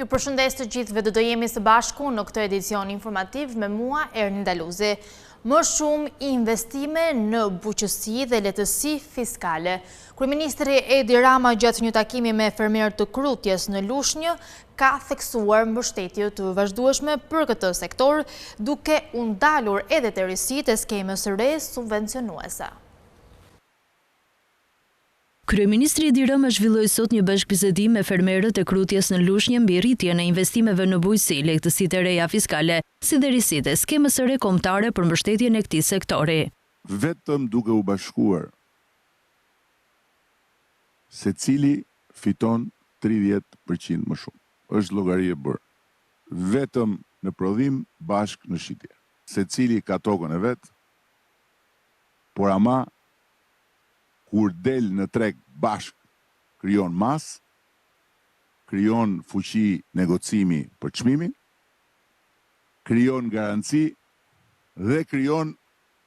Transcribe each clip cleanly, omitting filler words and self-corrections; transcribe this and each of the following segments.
Ju përshëndes të gjithëve, do jemi së bashku në këtë edicion informativ me mua Erni Daluzi. Më shumë investime në buqësi dhe letësi fiskale. Kryeministri Edi Rama gjatë një takimi me fermerët të Krutjes në Lushnjë ka theksuar mbështetje të vazhdueshme për këtë sektor, duke u ndalur edhe të rrisit e skemës së re subvencionuese. Kryeministri Edi Rama zhvilloi sot një bashkëbisedim me fermerët e Krutjes në Lushnjë mbi rritjen e investimeve në bujqësi, lehtësitë e reja fiskale, si dhe rrisitë e skemës së re kombëtare për mbështetjen e këtij sektori. Vetëm duke u bashkuar, secili fiton 30% më shumë. Është llogari e bërë. Vetëm në prodhim, bashk në shitje. Secili ka tokën e vet, por ama kur del në treg bashk, krijon mas, krijon fuqi negocimi për çmimin, krijon garanci dhe krijon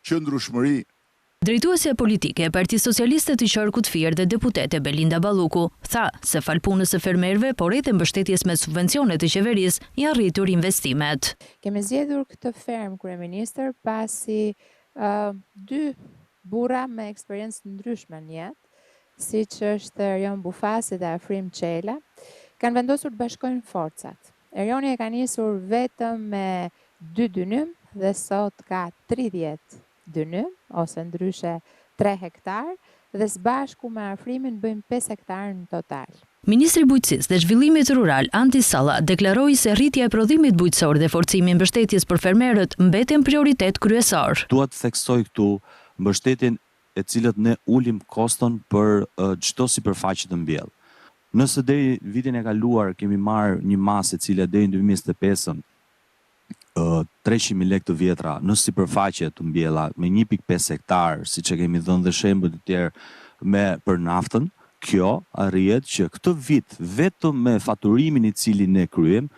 qëndrueshmëri. Drejtuesja politike e Partisë Socialiste të Qarkut Fier dhe deputete Belinda Balluku tha se falpunës së fermerëve, por edhe mbështetjes me subvencione të qeverisë, janë rritur investimet. Kemi zgjedhur këtë ferm kryeministër pasi dy burra me eksperiencë të ndryshme në jetë, siç është Erion Bufasi dhe Afrim Çela, kanë vendosur të bashkojnë forcat. Erioni e ka nisur vetëm me 2 dynym dhe sot ka 30 dynym, ose ndryshe 3 hektar, dhe së bashku me Afrimin bëjmë 5 hektar në total. Ministri i Bujqësisë dhe Zhvillimit Rural Anti Salla deklaroi se rritja e prodhimit bujqësor dhe forcimi i mbështetjes për fermerët mbeten prioritet kryesor. Dua të theksoj këtu mbështetjen e cilët ne ulim koston për çdo sipërfaqe të mbjellë. Nëse deri vitin e kaluar kemi marrë një masë e cila deri në 2025 300.000 lekë të vjetra në sipërfaqe të mbjella me 1.5 hektar, siç e kemi dhënë dhe shembull të tjerë për naftën, kjo arrihet që këtë vit vetëm me faturimin i cili ne kryejm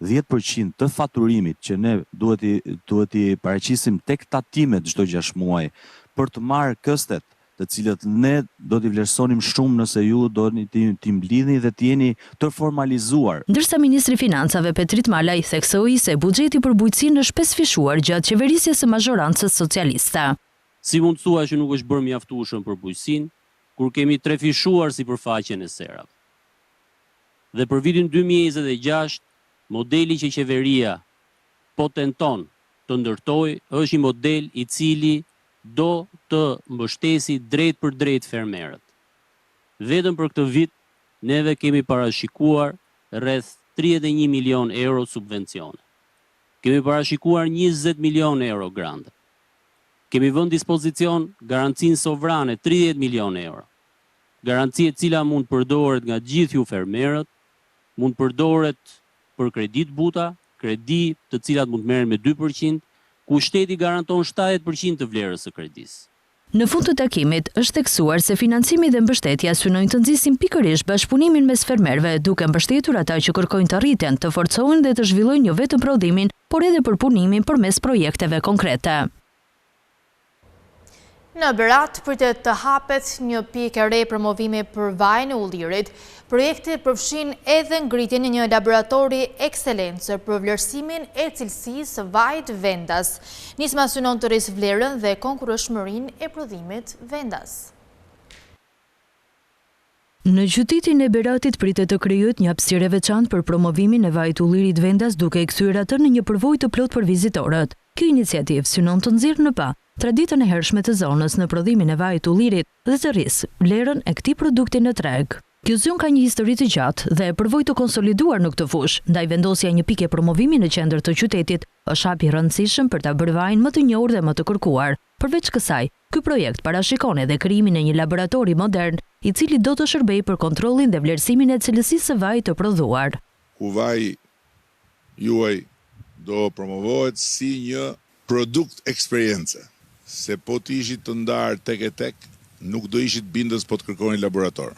10% të faturimit që ne duhet i paraqisim tek tatimet çdo 6 muaj për të marrë këstet të cilët ne do t'i vlerësonim shumë nëse ju do t'i mblidhni dhe t'jeni të formalizuar. Ndërsa Ministri i Financave Petrit Malaj theksoi se buxheti për bujqësinë është pesëfishuar gjatë qeverisjes së mazhorancës socialiste. Si mund të thuaj që nuk është bërë mjaftueshëm për bujqësinë, kur kemi trefishuar sipërfaqen e serave. Dhe për vitin 2026, modeli që qeveria po tenton të ndërtojë është një model i cili do të mbështesi drejt për drejt fermerët. Vetëm për këtë vit, neve kemi parashikuar rreth 31 milion euro subvencione. Kemi parashikuar 20 milion euro grante. Kemi vënë dispozicion garancinë sovrane 30 milion euro. Garanci e cila mund përdoret nga gjithë ju fermerët, mund përdoret për kredit buta, kredi të cilat mund merren me 2%, ku shteti garanton 70% të vlerës së kredisë. Në fund të takimit është theksuar se financimi dhe mbështetja synojnë të nxisin pikërisht bashkëpunimin mes fermerëve, duke mbështetur ata që kërkojnë të rriten, të forcohen dhe të zhvillojnë jo vetëm prodhimin, por edhe përpunimin përmes projekteve konkrete. Në Berat pritet të hapet një pikë e re promovimi për vajin e ullirit. Projekti përfshin edhe ngritjen e një laboratori ekselencë për vlerësimin e cilësisë së vajit vendas. Nisma synon të rrisë vlerën dhe konkurrëshmërinë e prodhimit vendas. Në qytetin e Beratit pritet të krijohet një hapësirë e veçantë për promovimin e vajit ullirit vendas, duke e kthyer atë në një përvojë të plotë për vizitorët. Kjo iniciativë synon të nxjerrë në pa traditën e hershme të zonës në prodhimin e vajit ullirit dhe të rrisë vlerën e këtij produkti në treg. Kjo zonë ka një histori të gjatë dhe e përvojë të konsoliduar në këtë fushë, ndaj vendosja një pikë promovimi në qendër të qytetit është hap i rëndësishëm për ta bërë vajin më të njohur dhe më të kërkuar. Përveç kësaj, ky projekt parashikon edhe krijimin e një laboratori modern, i cili do të shërbejë për kontrollin dhe vlerësimin e cilësisë së vajit të prodhuar. Ku vaji juaj do promovohet si një produkt eksperiencë, se po të ishit të ndarë tek e tek, nuk do ishit bindës po të kërkoni laborator.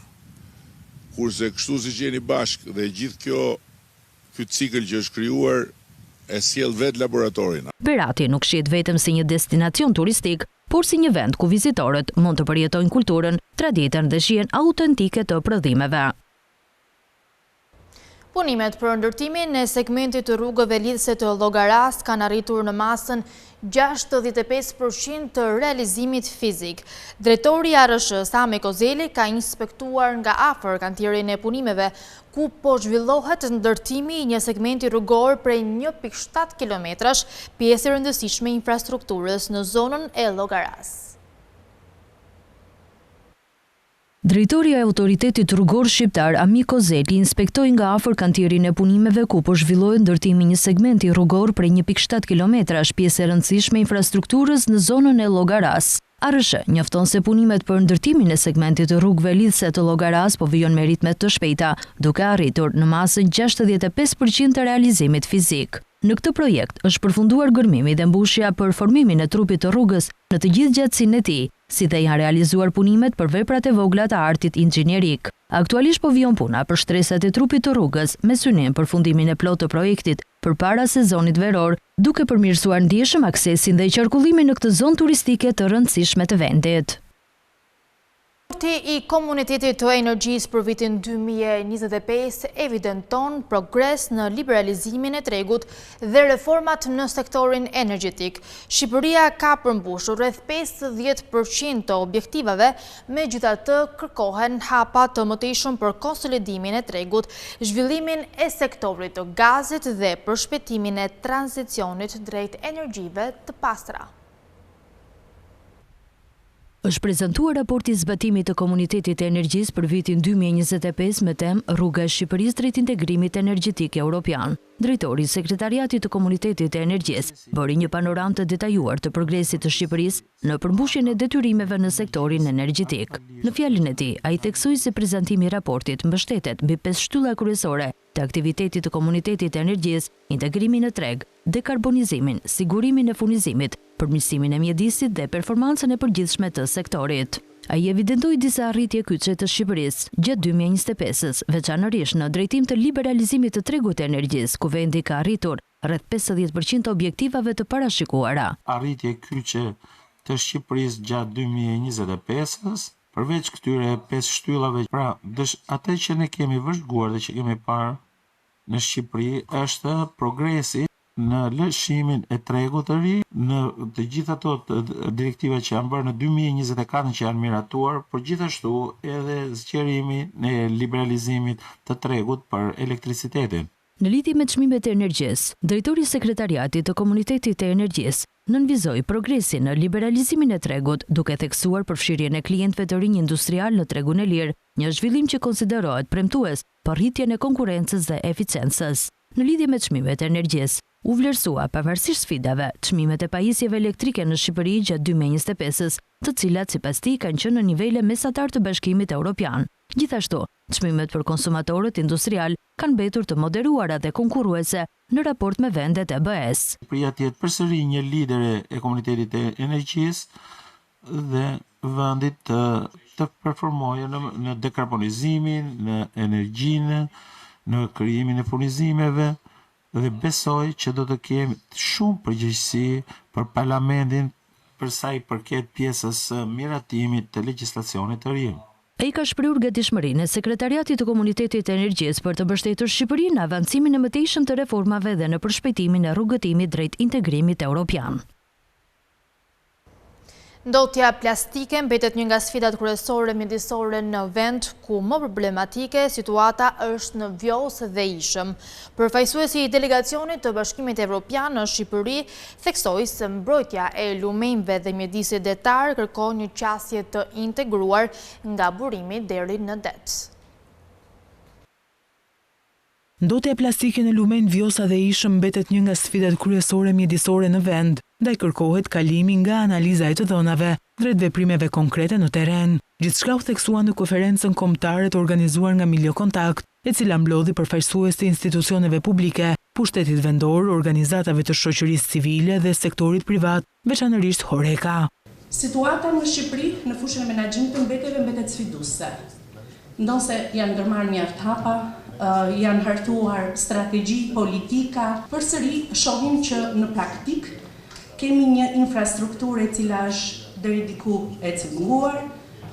Kurse kështu si që jeni bashkë dhe gjithë ky cikël që është krijuar e sjell vetë laboratorin. Berati nuk shihet vetëm si një destinacion turistik, por si një vend ku vizitorët mund të përjetojnë kulturën, traditën dhe shihen autentike të prodhimeve. Punimet për ndërtimin e segmentit të rrugëve lidhëse të Llogaras kanë arritur në masën 65% të realizimit fizik. Drejtori ARSH Sami Kozeli ka inspektuar nga afër kantierin e punimeve, ku po zhvillohet ndërtimi i një segmenti rrugor prej 1.7 kilometrash, pjesë e rëndësishme e infrastrukturës në zonën e Llogaras. Drejtori i Autoritetit Rrugor Shqiptar Ami Kozeli inspektoi nga afër kantierin e punimeve ku po zhvillohet ndërtimi një segmenti rrugor prej 1.7 kilometrash, pjesë e rëndësishme e infrastrukturës në zonën e Llogaras. ARSH njofton se punimet për ndërtimin e segmentit të rrugëve lidhëse të Llogaras po vijnë me ritme të shpejta, duke arritur në masën 65% të realizimit fizik. Në këtë projekt është përfunduar gërmimi dhe mbushja për formimin e trupit të rrugës në të gjithë gjatësinë e tij, si dhe janë realizuar punimet për veprat e vogla të artit inxhinierik. Aktualisht po vijon puna për shtresat e trupit të rrugës me synim për fundimin e plotë të projektit përpara sezonit veror, duke përmirësuar ndjeshëm aksesin dhe qarkullimin në këtë zonë turistike të rëndësishme të vendit. Raporti i Komunitetit të Energjisë për vitin 2025 evidenton progres në liberalizimin e tregut dhe reformat në sektorin energjetik. Shqipëria ka përmbushur rreth 50% të objektivave, megjithatë kërkohen hapa të mëtejshëm për konsolidimin e tregut, zhvillimin e sektorit të gazit dhe përshpejtimin e tranzicionit drejt energjive të pastra. Është prezantuar raporti i zbatimit të Komunitetit të Energjisë për vitin 2025 me temë Rruga e Shqipërisë drejt integrimit energjetik evropian. Drejtori i Sekretariatit të Komunitetit të Energjisë bëri një panoramë të detajuar të progresit të Shqipërisë në përmbushjen e detyrimeve në sektorin energjetik. Në fjalën e tij, ai theksoi se prezantimi i raportit mbështetet mbi 5 shtylla kryesore të aktivitetit të Komunitetit të Energjisë: integrimin në treg, dekarbonizimin, sigurimin e furnizimit, përmirësimin e mjedisit dhe performancën e përgjithshme të sektorit. Ai evidentoi disa arritje kyçe të Shqipërisë gjatë 2025-s, veçanërisht në drejtim të liberalizimit të tregut të energjisë, ku vendi ka arritur rreth 50% të objektivave të parashikuara. Arritje kyçe të Shqipërisë gjatë 2025-s, përveç këtyre 5 shtyllave, pra atë që ne kemi vëzhguar dhe që kemi parë në Shqipëri është progresi në lëshimin e tregut të ri, në të gjitha ato direktiva që janë bërë në 2024 që janë miratuar, por gjithashtu edhe zgjerimi e liberalizimit të tregut për elektricitetin. Në lidhje me çmimet e energjisë, drejtori i Sekretariatit të Komunitetit të Energjisë nënvizoi progresin në liberalizimin e tregut, duke theksuar përfshirjen e klientëve të rinj industrial në tregun e lirë, një zhvillim që konsiderohet premtues për rritjen e konkurrencës dhe eficiencës. Në lidhje me çmimet e energjisë, u vlerësua pavarësisht sfidave çmimet e pajisjeve elektrike në Shqipëri gjatë 2025-s, të cilat sipas tij kanë qenë në nivele mesatar të Bashkimit Evropian. Gjithashtu, çmimet për konsumatorët industrial kanë mbetur të moderuara dhe konkurruese në raport me vendet e BE-s. Shqipëria të jetë përsëri një lidere e Komunitetit të Energjisë dhe vendit të performojë në dekarbonizimin, në energjinë, në krijimin e furnizimeve, dhe besoj që do të kemi shumë përgjegjësi për Parlamentin për sa i përket pjesës së miratimit të legjislacionit të ri. Ai ka shprehur gatishmërinë e Sekretariatit të Komunitetit të Energjisë për të mbështetur Shqipërinë në avancimin e mëtejshëm të reformave dhe në përshpejtimin e rrugëtimit drejt integrimit evropian. Ndotja plastike mbetet një nga sfidat kryesore mjedisore në vend ku më problematike situata është në Vjos dhe Ishëm. Përfaqësuesi i delegacionit të Bashkimit Evropian në Shqipëri theksoi se mbrojtja e lumenjve dhe mjedisit detar kërkon një qasje të integruar nga burimi deri në det. Ndotja plastike në lumenj Vjosa dhe Ishëm mbetet një nga sfidat kryesore mjedisore në vend, ndaj kërkohet kalimi nga analiza e të dhënave drejt veprimeve konkrete në terren. Gjithçka u theksua në konferencën kombëtare të organizuar nga Milio Kontakt, e cila mblodhi përfaqësues të institucioneve publike, pushtetit vendor, organizatave të shoqërisë civile dhe sektorit privat, veçanërisht Horeka. Situata në Shqipëri në fushën e menaxhimit të mbetjeve mbetet sfiduese. Ndonse janë ndërmarrë mjaft hapa, janë hartuar strategji politika, përsëri shohim që në praktik kemi një infrastrukturë e cila është deri diku e cënguar,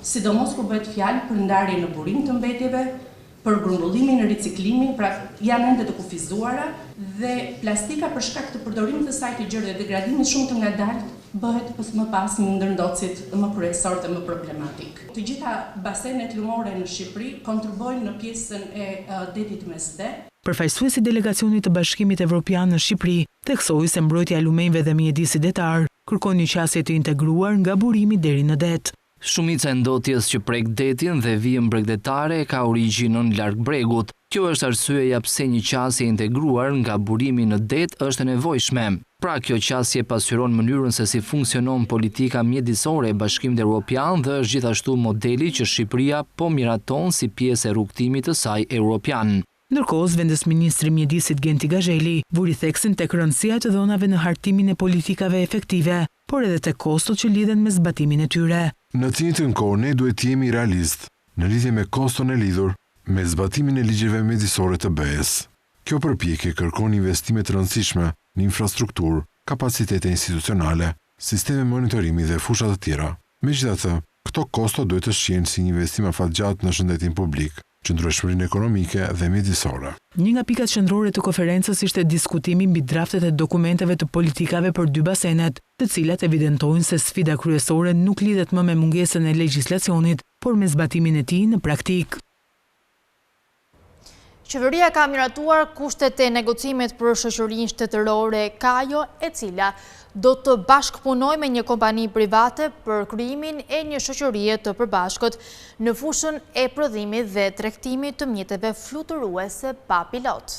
sidomos kur bëhet fjalë për ndarje në burim të mbetjeve, për grumbullimin, riciklimin, pra janë ende të kufizuara dhe plastika për shkak të përdorimit të saj të gjerë dhe degradimit shumë të ngadalt bëhet më pas një ndërndocit më kryesor dhe më problematik. Të gjitha basenet lumore në Shqipëri kontribojnë në pjesën e detit mesdhe. Përfaqësuesi i delegacionit të Bashkimit Evropian në Shqipëri theksoi se mbrojtja e lumenjve dhe mjedisi detar kërkon një qasje të integruar nga burimi deri në det. Shumica e ndotjes që prek detin dhe vijën bregdetare ka origjinën larg bregut. Kjo është arsyeja pse një qasje integruar nga burimi në det është e nevojshme. Pra kjo qasje pasqyron mënyrën se si funksionon politika mjedisore e Bashkimit Evropian dhe është gjithashtu modeli që Shqipëria po miraton si pjesë e rrugtimit të saj evropian. Ndërkohë, vendesministri i mjedisit Genti Gazheli vuri theksin tek rëndësia të dhonave në hartimin e politikave efektive, por edhe tek kostot që lidhen me zbatimin e tyre. Në të njëjtën kohë ne duhet të jemi realist në lidhje me koston e lidhur me zbatimin e ligjeve mjedisore të BE-s. Kjo përpjekje kërkon investime të rëndësishme në infrastrukturë, kapacitete institucionale, sisteme monitorimi dhe fusha të tjera. Megjithatë, këto kosto duhet të shihen si një investim afatgjatë në shëndetin publik, qëndrueshmërinë ekonomike dhe mjedisore. Një nga pikat qendrore të konferencës ishte diskutimi mbi draftet e dokumenteve të politikave për 2 basenet, të cilat evidentojnë se sfida kryesore nuk lidhet më me mungesën e legjislacionit, por me zbatimin e tij në praktikë. Qeveria ka miratuar kushtet e negocimit për shoqërinë shtetërore Kajo, e cila do të bashkëpunojë me një kompani private për krijimin e një shoqërie të përbashkët në fushën e prodhimit dhe tregtimit të mjeteve fluturuese pa pilot.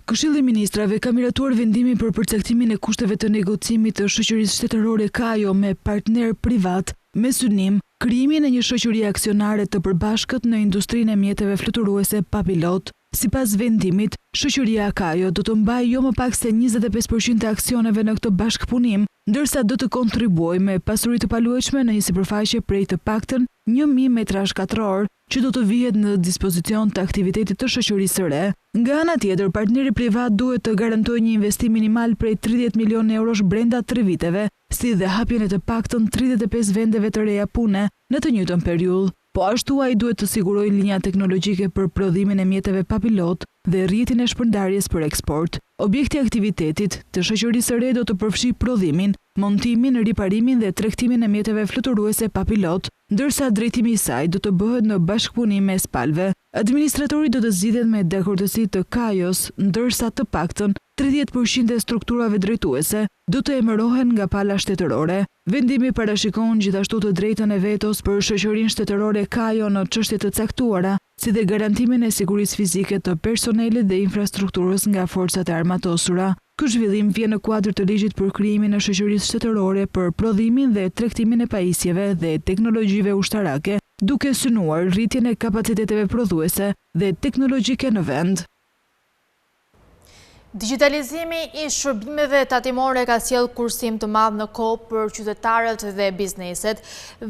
Këshilli i Ministrave ka miratuar vendimin për përcaktimin e kushteve të negocimit të shoqërisë shtetërore Kajo me partner privat me synim krijimin e një shoqërie aksionare të përbashkët në industrinë e mjeteve fluturuese pa pilot. Sipas vendimit, shoqëria Kajo do të mbajë jo më pak se 25% e aksioneve në këtë bashkëpunim, ndërsa do të kontribuojë me pasuri të paluajtshme në një sipërfaqe prej të paktën 1000 metrazh katror, që do të vihet në dispozicion të aktivitetit të shoqërisë së re. Nga ana tjetër, partneri privat duhet të garantojë një investim minimal prej 30 milionë eurosh brenda 3 viteve, si dhe hapjen e të paktën 35 vendeve të reja pune në të njëjtën periudhë. Po ashtu ai duhet të sigurojë linja teknologjike për prodhimin e mjeteve pa pilot dhe rrjetin e shpërndarjes për eksport. Objekti i aktivitetit të shoqërisë së re do të përfshijë prodhimin, montimin, riparimin dhe tregtimin e mjeteve fluturuese pa pilot, ndërsa drejtimi i saj do të bëhet në bashkëpunim mes palëve. Administratori do të zgjidhet me dakordësi të Kajos, ndërsa të paktën 30% e strukturave drejtuese do të emërohen nga pala shtetërore. Vendimi parashikon gjithashtu të drejtën e vetos për shoqërinë shtetërore Kajo në çështje të caktuara, si dhe garantimin e sigurisë fizike të personelit dhe infrastrukturës nga forcat e armatosura. Ky zhvillim vjen në kuadër të ligjit për krijimin e shoqërisë shtetërore për prodhimin dhe tregtimin e pajisjeve dhe teknologjive ushtarake, duke synuar rritjen e kapaciteteve prodhuese dhe teknologjike në vend. Digitalizimi i shërbimeve tatimore ka sjellë kursim të madh në kohë për qytetarët dhe bizneset.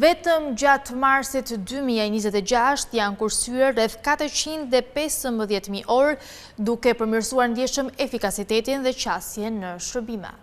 Vetëm gjatë marsit 2026 janë kursyer rreth 415.000 orë, duke përmirësuar ndjeshëm efikasitetin dhe qasjen në shërbime.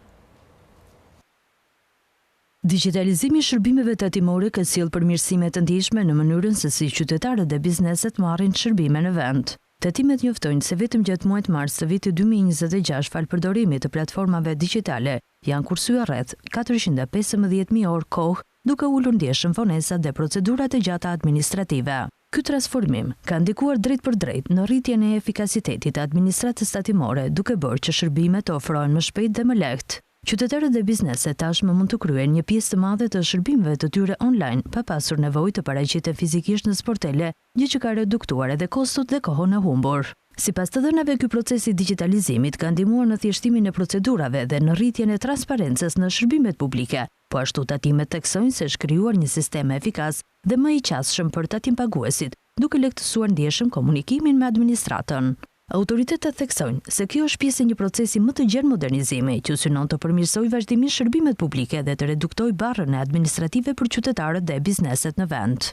Digitalizimi i shërbimeve tatimore ka sjellë përmirësime të ndjeshme në mënyrën se si qytetarët dhe bizneset marrin shërbime në vend. Tatimet njoftojnë se vetëm gjatë muajit mars të vitit 2026 fal përdorimit të platformave digjitale janë kursyer rreth 415.000 orë kohë, duke ulur ndjeshëm vonesat dhe procedurat e gjata administrative. Ky transformim ka ndikuar drejt për drejt në rritjen e efikasitetit të administratës tatimore, duke bërë që shërbimet të ofrohen më shpejt dhe më lehtë. Qytetarët dhe bizneset tashmë mund të kryejnë një pjesë të madhe të shërbimeve të tyre online pa pasur nevojë të paraqiten fizikisht në sportele, gjë që ka reduktuar edhe kostot dhe kohën e humbur. Sipas të dhënave, ky proces i digitalizimit ka ndihmuar në thjeshtimin e procedurave dhe në rritjen e transparencës në shërbimet publike. Po ashtu tatimet theksojnë se është krijuar një sistem efikas dhe më i qasshëm për tatimpaguesit, duke lehtësuar ndjeshëm komunikimin me administratën. Autoritetet theksojnë se kjo është pjesë e një procesi më të gjerë modernizimi që synon të përmirësojë vazhdimisht shërbimet publike dhe të reduktojë barrën e administrative për qytetarët dhe bizneset në vend.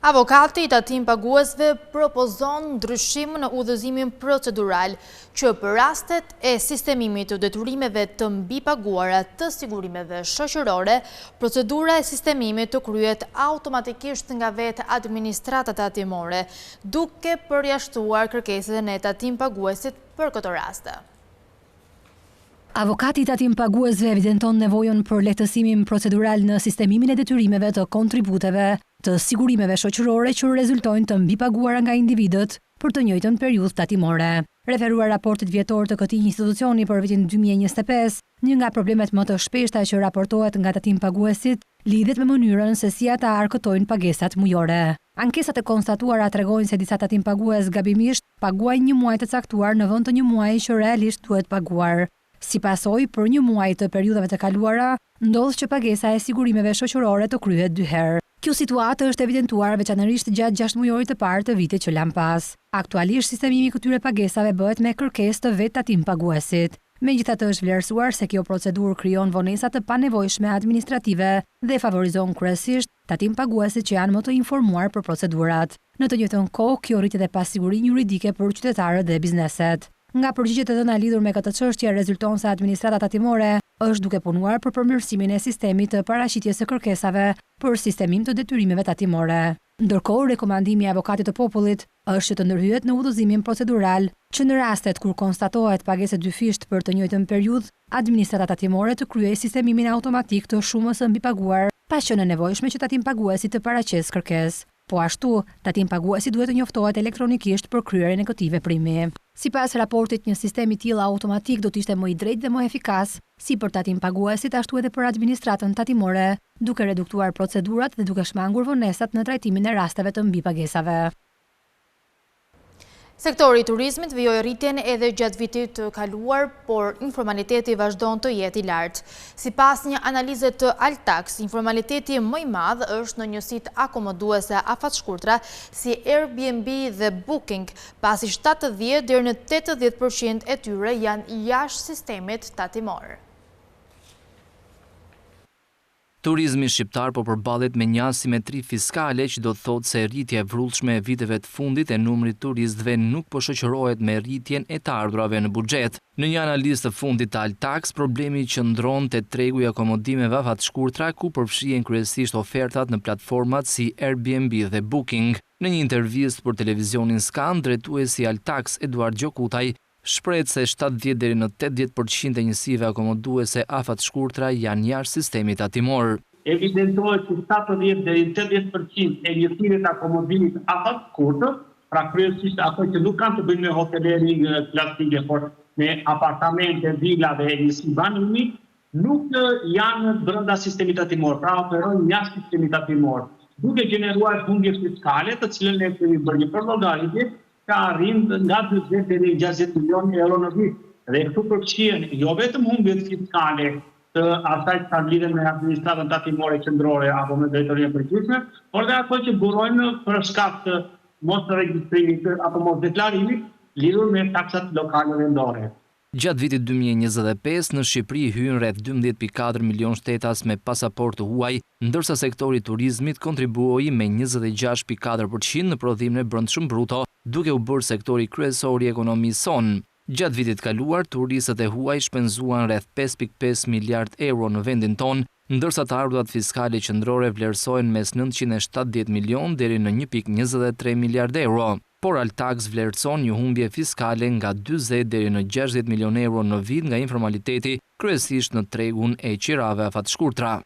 Avokati i tatim paguesve propozon ndryshim në udhëzimin procedural që për rastet e sistemimit të detyrimeve të mbi paguara të sigurimeve shoqërore, procedura e sistemimit të kryet automatikisht nga vetë administrata tatimore, duke përjashtuar kërkesën e tatim paguesit për këto raste. Avokati i tatim paguesve evidenton nevojën për lehtësimin procedural në sistemimin e detyrimeve të kontributeve të sigurimeve shoqërore që rezultojnë të mbipaguara nga individët për të njëjtën periudhë tatimore. Referuar raportit vjetor të këtij institucioni për vitin 2025, një nga problemet më të shpeshta që raportohet nga tatim paguesit lidhet me mënyrën se si ata arkëtojnë pagesat mujore. Ankesat e konstatuara tregojnë se disa tatim pagues gabimisht paguajnë një muaj të caktuar në vend të një muaji që realisht duhet paguar. Si pasojë, për një muaj të periudhave të kaluara, ndodh që pagesa e sigurimeve shoqërore të kryhet 2 herë. Kjo situatë është evidentuar veçanërisht gjatë 6 mujorit të parë të vitit që lan pas. Aktualisht sistemimi i këtyre pagesave bëhet me kërkesë të vetë tatim paguesit. Megjithatë është vlerësuar se kjo procedurë krijon vonesa të panevojshme administrative dhe favorizon kryesisht tatim paguesit që janë më të informuar për procedurat. Në të njëjtën kohë, kjo rrit edhe pasigurinë juridike për qytetarët dhe bizneset. Nga përgjigjet e dhëna lidhur me këtë çështje rezulton se administrata tatimore është duke punuar për përmirësimin e sistemit të paraqitjes së kërkesave për sistemim të detyrimeve tatimore. Ndërkohë, rekomandimi i avokatit të popullit është që të ndërhyet në udhëzimin procedural që në rastet kur konstatohet pagesë dyfisht për të njëjtën periudhë, administrata tatimore të kryejë sistemimin automatik të shumës së mbipaguar, pa qenë e nevojshme që tatim paguesi të paraqesë kërkesë. Po ashtu, tatim paguesi duhet të njoftohet elektronikisht për kryerjen e këtij veprimi. Sipas raportit, një sistem i tillë automatik do të ishte më i drejtë dhe më efikas, si për tatim paguesit ashtu edhe për administratën tatimore, duke reduktuar procedurat dhe duke shmangur vonesat në trajtimin e rasteve të mbipagesave. Sektori i turizmit vijoi rritjen edhe gjatë vitit të kaluar, por informaliteti vazhdon të jetë i lartë. Sipas një analize të Altax, informaliteti më i madh është në njësitë akomoduese afatshkurtra si Airbnb dhe Booking, pasi 70 deri në 80% e tyre janë jashtë sistemit tatimor. Turizmi shqiptar po përballet me një asimetri fiskale që do të thotë se rritja e vrullshme e viteve të fundit e numrit turistëve nuk po shoqërohet me rritjen e të ardhurave në buxhet. Në një analizë të fundit të Altax, problemi qëndron te tregu i akomodimeve afatshkurtra ku përfshihen kryesisht ofertat në platformat si Airbnb dhe Booking. Në një intervistë për televizionin Skan, drejtuesi i Altax Eduard Gjokutaj shprehet se 70 deri në 80% e njësive akomoduese afatshkurtra janë jashtë sistemit tatimor. Evidentohet që 70 deri në 80% e njësive të akomodimit afatshkurtër, pra kryesisht ato që nuk kanë të bëjnë me hotelering klasike, por me apartamente, villa dhe njësi banimi, nuk janë brenda sistemit tatimor, pra operojnë jashtë sistemit tatimor, duke gjeneruar humbje fiskale, të cilën ne kemi bërë një llogaritje ka arrin nga 40 deri në 60 milionë euro në vit. Dhe këtu përfshihen jo vetëm humbjet fiskale të asaj që kanë lidhje me administratën tatimore qendrore apo me drejtorinë e përgjithshme, por dhe ato që burojnë për shkak të mos regjistrimit apo mos deklarimit lidhur me taksat lokale vendore. Gjatë vitit 2025, në Shqipëri hyn rreth 12.4 milion shtetas me pasaportë huaj, ndërsa sektori i turizmit kontribuoi me 26.4% në prodhimin e brendshëm bruto, duke u bërë sektori kryesor i ekonomisë sonë. Gjatë vitit kaluar, turistët e huaj shpenzuan rreth 5.5 miliard euro në vendin tonë, ndërsa të ardhurat fiskale qendrore vlerësohen mes 970 milion deri në 1.23 miliard euro. Por Altax vlerëson një humbje fiskale nga 40 deri në 60 milion euro në vit nga informaliteti, kryesisht në tregun e qirave afatshkurtra.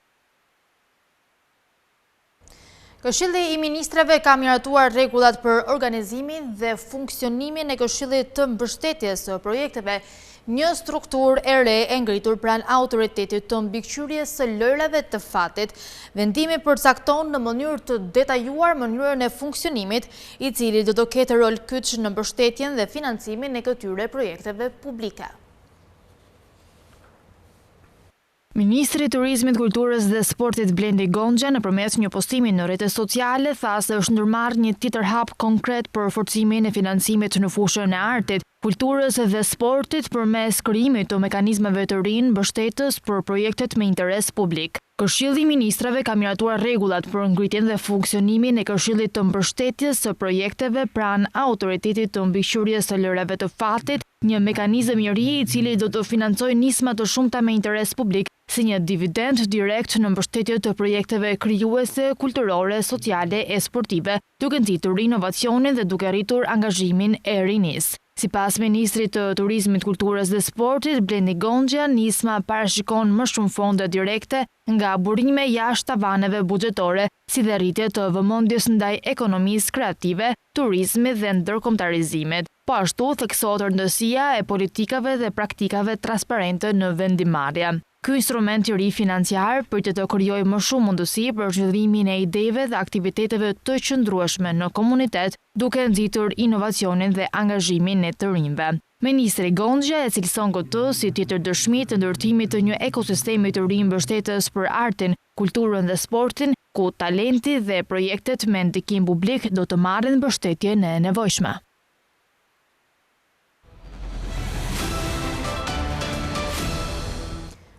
Këshilli i Ministrave ka miratuar rregullat për organizimin dhe funksionimin e Këshillit të Mbështetjes së Projekteve, një strukturë e re e ngritur pranë autoritetit të mbikëqyrjes së lojrave të fatit. Vendimi përcakton në mënyrë të detajuar mënyrën e funksionimit, i cili do të ketë rol kyç në mbështetjen dhe financimin e këtyre projekteve publike. Ministri i Turizmit, Kulturës dhe Sportit Blendi Gonxha nëpërmes një postimi në rrjetet sociale tha se është ndërmarrë një tjetër hap konkret për forcimin e financimit në fushën e artit. Kulturës dhe Sportit përmes krijimit të mekanizmeve të rinë mbështetës për projektet me interes publik. Këshilli i Ministrave ka miratuar rregullat për ngritjen dhe funksionimin e Këshillit të mbështetjes së projekteve pranë Autoritetit të mbikëqyrjes së lërave të fatit, një mekanizëm i ri i cili do të financojë nisma të shumta me interes publik si një dividend direkt në mbështetje të projekteve krijuese, kulturore, sociale e sportive, duke nxitur inovacionin dhe duke rritur angazhimin e rinis. Sipas Ministrit të Turizmit, Kulturës dhe Sportit, Blendi Gonxha, nisma parashikon më shumë fonde direkte nga burime jashtë tavaneve buxhetore, si dhe rritje të vëmendjes ndaj ekonomisë kreative, turizmit dhe ndërkombëtarizimit. Po ashtu theksohet rëndësia e politikave dhe praktikave transparente në vendimarrje. Ky instrument i ri financiar pritet të krijojë më shumë mundësi për zhvillimin e ideve dhe aktiviteteve të qëndrueshme në komunitet, duke nxitur inovacionin dhe angazhimin e të rinjve. Ministri Gonxha e cilëson këtë si tjetër dëshmi të ndërtimit të një ekosistemi të ri mbështetës për artin, kulturën dhe sportin, ku talenti dhe projektet me ndikim publik do të marrin mbështetjen e nevojshme.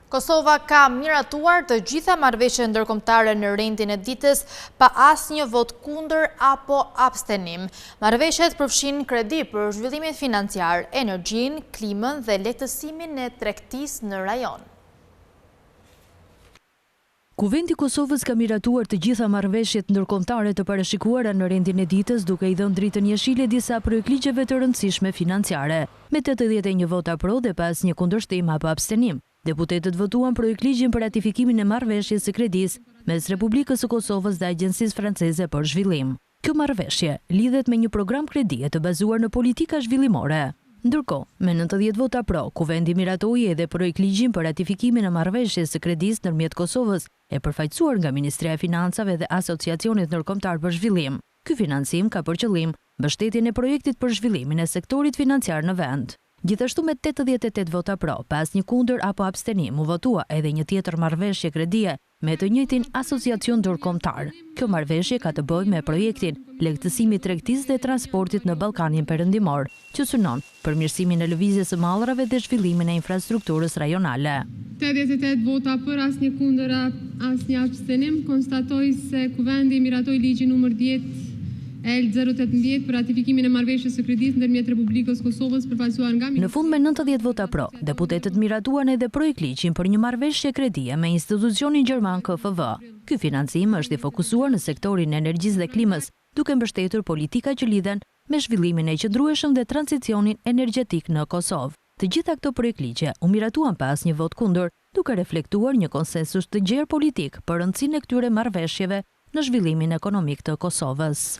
Kosova ka miratuar të gjitha marrëveshjet ndërkombëtare në rendin e ditës pa asnjë vot kundër apo abstenim. Marrëveshjet përfshin kredi për zhvillimin financiar, energjinë, klimën dhe lehtësimin e tregtisë në rajon. Kuvendi i Kosovës ka miratuar të gjitha marrëveshjet ndërkombëtare të parashikuara në rendin e ditës, duke i dhënë dritën jeshile disa projektligjeve të rëndësishme financiare, me 81 vota pro dhe pa asnjë kundërshtim apo abstenim. Deputetët votuan projektligjin për ratifikimin e marrëveshjes së kredisë mes Republikës së Kosovës dhe Agjencisë Franceze për Zhvillim. Kjo marrëveshje lidhet me një program kredie të bazuar në politika zhvillimore. Ndërkohë, me 90 vota pro, kuvendi miratoi edhe projektligjin për ratifikimin e marrëveshjes së kredisë ndërmjet Kosovës, e përfaqësuar nga Ministria e Financave dhe Asociacionit Ndërkombëtar për Zhvillim. Ky financim ka për qëllim mbështetjen e projektit për zhvillimin e sektorit financiar në vend. Gjithashtu me 88 vota pro, pas një kundër apo abstenim, u votua edhe një tjetër marrëveshje kredie me të njëjtin asociacion ndërkombëtar. Kjo marrëveshje ka të bëjë me projektin lehtësimit tregtisë dhe transportit në Ballkanin Perëndimor, që synon përmirësimin e lëvizjes së mallrave dhe zhvillimin e infrastrukturës rajonale. 88 vota për, asnjë kundër, asnjë abstenim, konstatoj se kuvendi miratoi ligjin numër 10 L018 për ratifikimin e marrëveshjes së kredisë ndërmjet Republikës Kosovës përfaqësuar nga Në fund me 90 vota pro, deputetët miratuan edhe projektligjin për një marrëveshje kredie me institucionin gjerman KFV. Ky financim është i fokusuar në sektorin e energjisë dhe klimës, duke mbështetur politika që lidhen me zhvillimin e qëndrueshëm dhe tranzicionin energjetik në Kosovë. Të gjitha këto projektligje u miratuan pas një vot kundër, duke reflektuar një konsensus të gjerë politik për rëndësinë e këtyre marrëveshjeve në zhvillimin ekonomik të Kosovës.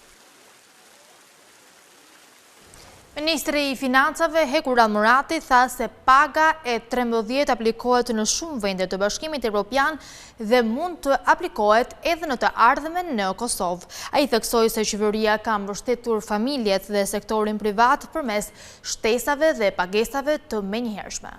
Ministri i Financave Hekur Almurati tha se paga e 13 aplikohet në shumë vende të Bashkimit Evropian dhe mund të aplikohet edhe në të ardhmen në Kosovë. Ai theksoi se qeveria ka mbështetur familjet dhe sektorin privat përmes shtesave dhe pagesave të menjëhershme.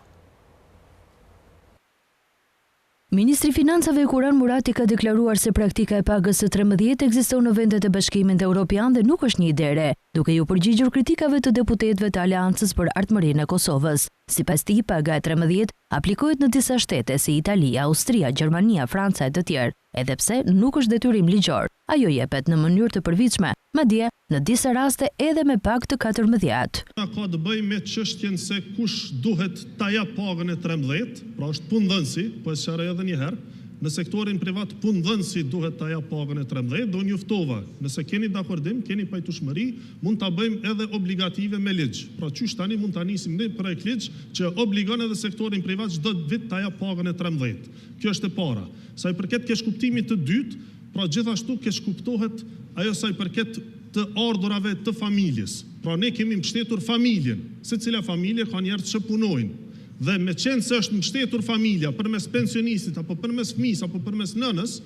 Ministri i Financave Hekur Almurati ka deklaruar se praktika e pagës së 13 ekziston në vendet e Bashkimit Evropian dhe nuk është një ide e re, duke ju përgjigjur kritikave të deputetëve të Aleancës për Ardhmërinë e Kosovës. Sipas tij, paga e 13 aplikohet në disa shtete si Italia, Austria, Gjermania, Franca e të tjerë, edhe pse nuk është detyrim ligjor. Ajo jepet në mënyrë të përvitshme, madje në disa raste edhe me pagë të 14. Ka të bëjë me çështjen se kush duhet ta jap pagën e 13, pra është punëdhënësi, po e sqaroj edhe një herë. Në sektorin privat punëdhënësi duhet ta jap pagën e 13, do njoftova. Nëse keni dakordim, keni pajtueshmëri, mund ta bëjmë edhe obligative me ligj. Pra qysh tani mund ta nisim ne projekt ligj që obligon edhe sektorin privat çdo vit ta jap pagën e 13. Kjo është e para. Sa i përket keqkuptimit të dytë, pra gjithashtu keqkuptohet ajo sa i përket të ardhurave të familjes. Pra ne kemi mbështetur familjen, secila familje ka njerëz që punojnë. Dhe me qenë se është mbështetur familja përmes pensionistit, apo përmes fëmijës, apo përmes nënës,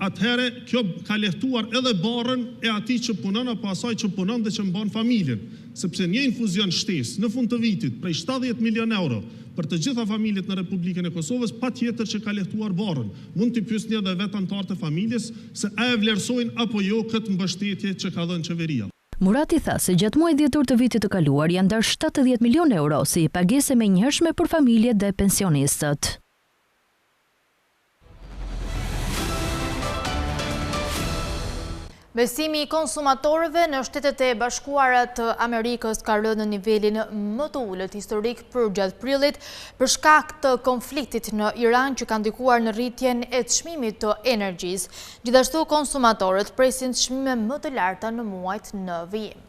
atëherë kjo ka lehtuar edhe barën e atij që punon apo asaj që punon dhe që mban familjen. Sepse një infuzion shtesë në fund të vitit prej 70 milion euro për të gjitha familjet në Republikën e Kosovës, patjetër që ka lehtuar barën. Mund t'i pyesni edhe vetë anëtarët e familjes se a e vlerësojnë apo jo këtë mbështetje që ka dhënë qeveria. Murati tha se gjatë muajit dhjetor të vitit të kaluar janë ndarë 70 milion euro si pagese me njëhershme për familjet dhe pensionistët. Besimi i konsumatorëve në Shtetet e Bashkuara të Amerikës ka rënë në nivelin më të ulët historik për gjatë prillit për shkak të konfliktit në Iran që ka ndikuar në rritjen e çmimit të energjisë. Gjithashtu konsumatorët presin çmime më të larta në muajt në vijim.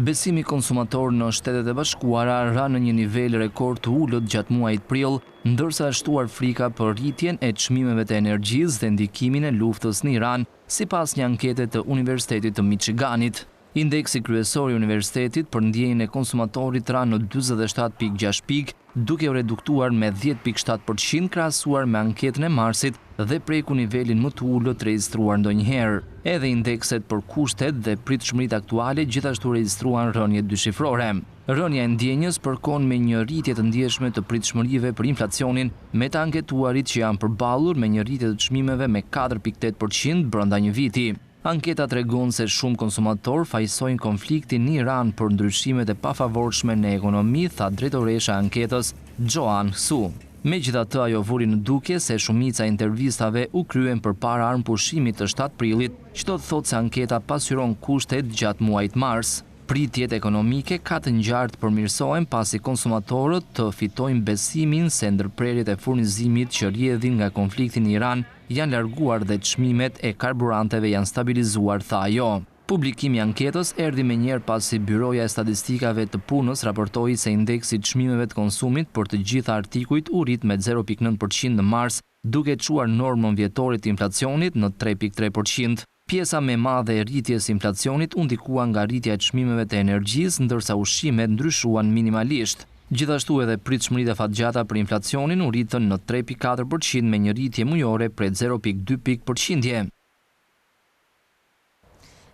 Besimi konsumator në Shtetet e Bashkuara ra në një nivel rekord të ulët gjatë muajit prill, ndërsa është shtuar frika për rritjen e çmimeve të energjisë dhe ndikimin e luftës në Iran, sipas një ankete të Universitetit të Michiganit. Indeksi kryesor i universitetit për ndjenjën e konsumatorit ra në 47.6 pikë, duke u reduktuar me 10.7% krahasuar me anketën e marsit dhe preku nivelin më të ulët regjistruar ndonjëherë. Edhe indekset për kushtet dhe pritshmëritë aktuale gjithashtu regjistruan rënje dyshifrore. Rënja e ndjenjës përkon me një rritje të ndjeshme të pritshmërive për inflacionin, me të anketuarit që janë përballur me një rritje të çmimeve me 4.8% brenda një viti. Anketa tregon se shumë konsumator fajsojnë konfliktin në Iran për ndryshimet e pafavorshme në ekonomi, tha drejtoresha e anketës Joan Su. Megjithatë, ajo vuri në dukje se shumica e intervistave u kryen përpara armpushimit të 7 prillit, që do të thotë se anketa pasqyron kushtet gjatë muajit mars. Pritjet ekonomike ka të ngjartë përmirësohen pasi konsumatorët të fitojnë besimin se ndërprerjet e furnizimit që rrjedhin nga konflikti në Iran janë larguar dhe çmimet e karburanteve janë stabilizuar, tha ajo. Publikimi i anketës erdhi menjëherë pasi Byroja e Statistikave të Punës raportoi se indeksi i çmimeve të konsumit për të gjitha artikujt u rrit me 0.9% në mars, duke çuar normën vjetore të inflacionit në 3.3%. Pjesa më e madhe e rritjes së inflacionit u ndikua nga rritja e çmimeve të energjisë, ndërsa ushqimet ndryshuan minimalisht. Gjithashtu edhe pritshmëritë e fatgjata për inflacionin u rritën në 3.4% me një rritje mujore prej 0.2 pikë përqindje.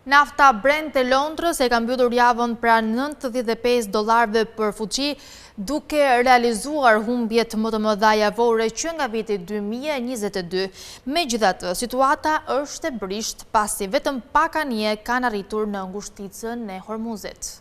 Nafta Brent e Londrës e ka mbyllur javën pra $95 për fuqi, duke realizuar humbjet më të mëdha javore që nga viti 2022. Megjithatë, situata është e brisht pasi vetëm pak anije kanë arritur në ngushticën e Hormuzit.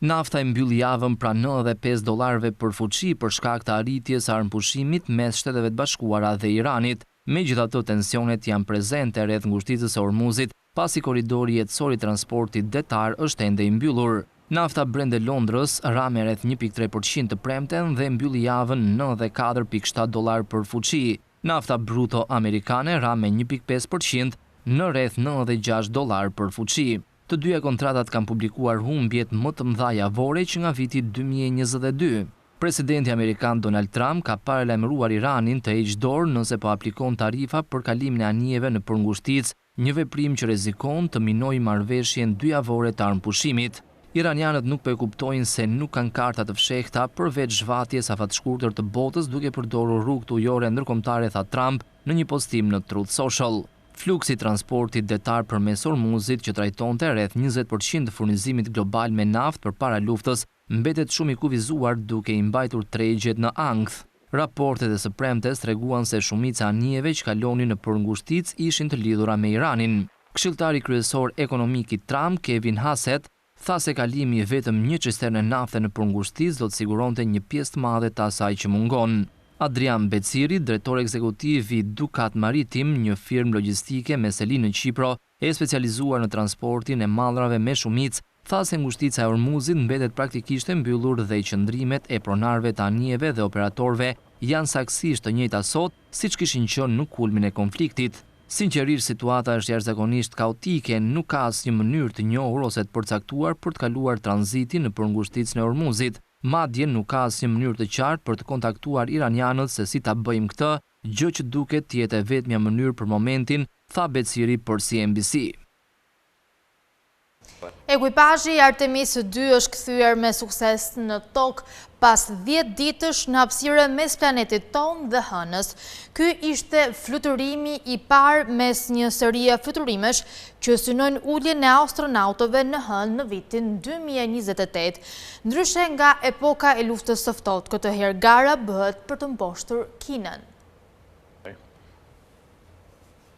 Nafta e mbyll javën pra $95 për fuqi për shkak të arritjes së armpushimit mes Shteteve të Bashkuara dhe Iranit. Megjithatë, tensionet janë prezente rreth ngushticës së Hormuzit, pasi korridori jetësor i transportit detar është ende i mbyllur. Nafta Brent e Londrës ra me rreth 1.3% të premten dhe mbylli javën $94.7 për fuqi. Nafta bruto amerikane ra me 1.5% në rreth $96 për fuqi. Të dyja kontratat kanë publikuar humbjet më të mëdha javore që nga viti 2022. Presidenti Amerikan Donald Trump ka paralajmëruar Iranin të heqë dorë nëse po aplikon tarifa për kalimin e anijeve në përngushticë, një veprim që rrezikon të minojë marrëveshjen dyjavore të armpushimit. Iranianët nuk po e kuptojnë se nuk kanë karta të fshehta përveç zhvatjes afatshkurtër të botës duke përdorur rrugët ujore ndërkombëtare, tha Trump në një postim në Truth Social. Fluksi i transportit detar përmes Hormuzit që trajtonte rreth 20% të furnizimit global me naftë përpara luftës mbetet shumë i kufizuar duke i mbajtur tregjet në ankth. Raportet e së premtes treguan se shumica anijeve që kalonin në përngushticë ishin të lidhura me Iranin. Këshilltari kryesor ekonomik i Trump, Kevin Hassett, tha se kalimi vetëm një cisterne nafte në përngushticë do të siguronte një pjesë të madhe të asaj që mungon. Adrian Beciri, drejtor ekzekutiv i Ducat Maritim, një firmë logjistike me selinë në Qipro, e specializuar në transportin e mallrave me shumicë, tha se ngushtica e Hormuzit mbetet praktikisht e mbyllur dhe qëndrimet e pronarëve të anijeve dhe operatorëve janë saktësisht të njëjta sot, siç kishin qenë në kulmin e konfliktit. Sinqerisht, situata është jashtëzakonisht kaotike, nuk ka asnjë mënyrë të njohur ose të përcaktuar për të kaluar tranzitin në përngushticën e Hormuzit. Madje nuk ka asnjë mënyrë të qartë për të kontaktuar iranianët se si ta bëjmë këtë, gjë që duket të jetë vetmja mënyrë për momentin, tha Beciri për CNBC. Ekuipazhi i Artemis 2 është kthyer me sukses në tokë pas 10 ditësh në hapësirë mes planetit tonë dhe Hënës. Ky ishte fluturimi i parë mes një serie fluturimesh që synojnë uljen e astronautëve në Hënë në vitin 2028. Ndryshe nga epoka e luftës së ftohtë, këtë herë gara bëhet për të mposhtur Kinën.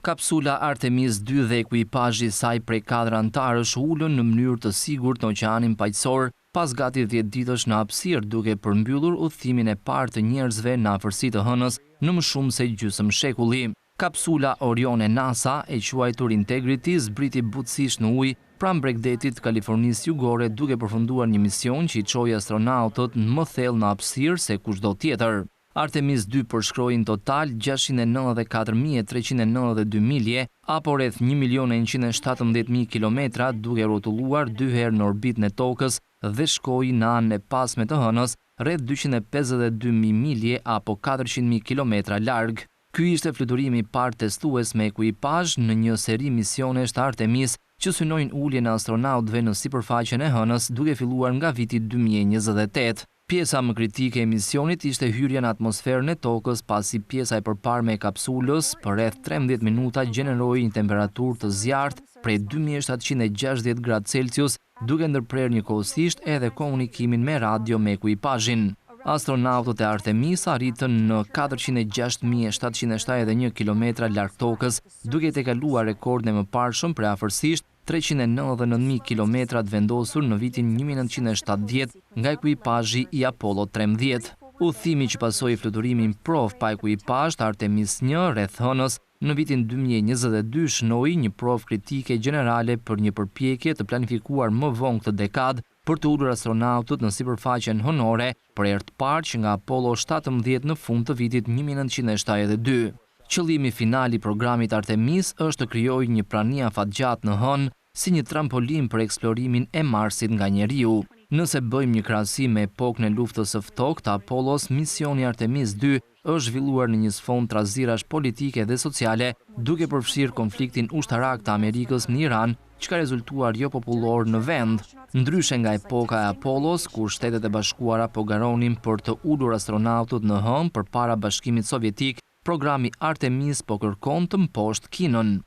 Kapsula Artemis 2 dhe ekuipazhi i saj prej 4 antarësh ulën në mënyrë të sigurt në oqeanin paqësor pas gati 10 ditësh në hapësirë, duke përmbyllur udhëtimin e parë të njerëzve në afërsi të hënës në më shumë se gjysmë shekulli. Kapsula Orion e NASA, e quajtur Integrity, zbriti butësisht në ujë pranë Bregdetit të Kalifornisë Jugore, duke përfunduar një mision që i çoi astronautët më thellë në hapësirë se kushdo tjetër. Artemis 2 përshkroi në total 694.392 milje, apo rreth 1.117.000 kilometra, duke rrotulluar 2 herë në orbitën e Tokës dhe shkoi në anën e pasme të hënës rreth 252.000 milje apo 400.000 kilometra larg. Ky ishte fluturimi i parë testues me ekuipazh në një seri misionesh të Artemis që synojnë uljen e astronautëve në sipërfaqen e hënës, duke filluar nga viti 2028. Pjesa më kritike e misionit ishte hyrja në atmosferën e Tokës, pasi pjesa e përparme e kapsulës për rreth 13 minuta gjeneroi një temperaturë të zjarrtë prej 2760 gradë Celsius, duke ndërprerë njëkohësisht edhe komunikimin me radio me ekuipazhin. Astronautët e Artemis arritën në 406.771 kilometra larg Tokës, duke tejkaluar rekordin e mëparshëm për afërsisht 399.000 kilometrat vendosur në vitin 1970 nga ekuipazhi i Apollo 13. Udhëtimi që pasoi fluturimin prov pa ekuipazh të Artemis 1 rreth hënës në vitin 2022 shënoi një provë kritike gjenerale për një përpjekje të planifikuar më vonë këtë dekadë për të ulur astronautët në sipërfaqen hënore për herë të parë që nga Apollo 17 në fund të vitit 1972. Qëllimi final i programit Artemis është të krijojë një prani afatgjatë në hënë si një trampolin për eksplorimin e Marsit nga njeriu. Nëse bëjmë një krahasim me epokën e luftës së ftohtë të Apollos, misioni Artemis 2 është zhvilluar në një sfond trazirash politike dhe sociale, duke përfshirë konfliktin ushtarak të Amerikës në Iran, që ka rezultuar jo popullor në vend. Ndryshe nga epoka e Apollos, kur Shtetet e Bashkuara po garonin për të ulur astronautët në hënë përpara Bashkimit Sovjetik, programi Artemis po kërkon të mposhtë Kinën.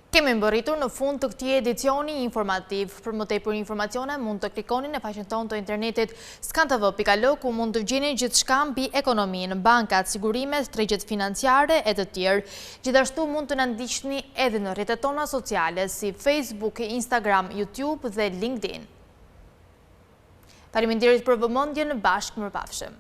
Kemi mbërritur në fund të këtij edicioni informativ. Për më tepër informacione mund të klikoni në faqen tonë të internetit skantv.al, ku mund të gjeni gjithçka mbi ekonominë, bankat, sigurimet, tregjet financiare e të tjerë. Gjithashtu mund të na ndiqni edhe në rrjetet tona sociale si Facebook, Instagram, YouTube dhe LinkedIn. Faleminderit për vëmendjen, bashkë mirëpafshim.